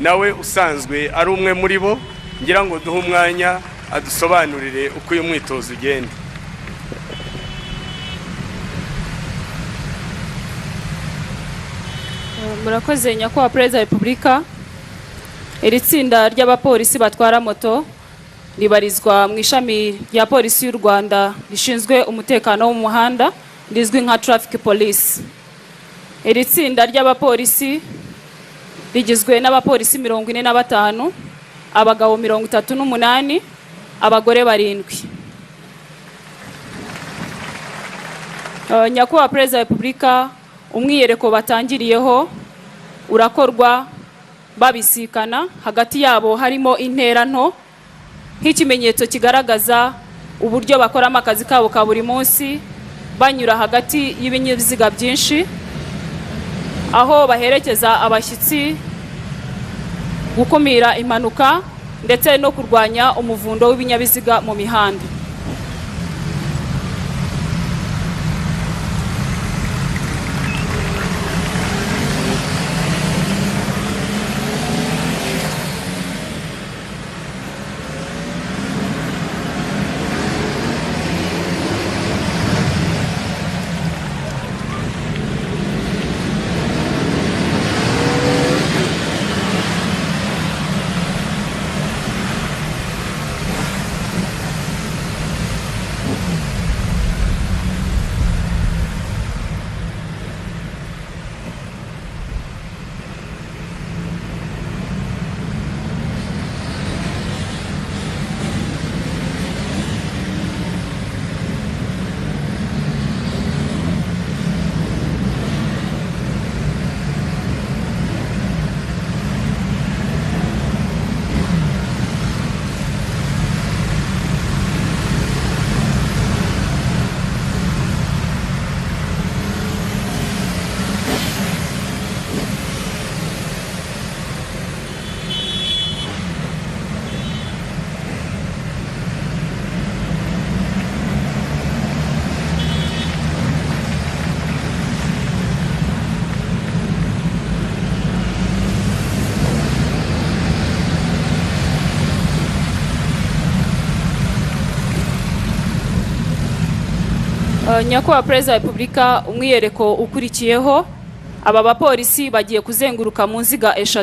nawe usanzwe ari umwe muri bo, ngira ngo duhe umwanya adusobanurire uko uyu mwitozo ugenda. Murakoze nyakubahwa Perezida wa Repubulika. Iri tsinda ry'abapolisi batwara moto ribarizwa mu ishami rya polisi y'u Rwanda rishinzwe umutekano wo mu muhanda rizwi nka Traffic Police. Iri tsinda ry'abapolisi rigizwe n'abapolisi 45, abagabo 38, abagore 7. Nyakubahwa Perezida wa Repubulika, umwiyereko batangiriyeho urakorwa babisikana, hagati yabo harimo intera nto nk'ikimenyetso kigaragaza uburyo bakoramo akazi kabo ka buri munsi, banyura hagati y'ibinyabiziga byinshi, aho baherekeza abashyitsi, gukumira impanuka ndetse no kurwanya umuvundo w'ibinyabiziga mu mihanda. Nyakubahwa Perezida wa Repubulika, umwiyereko ukurikiyeho aba bapolisi bagiye kuzenguruka mu nziga 3.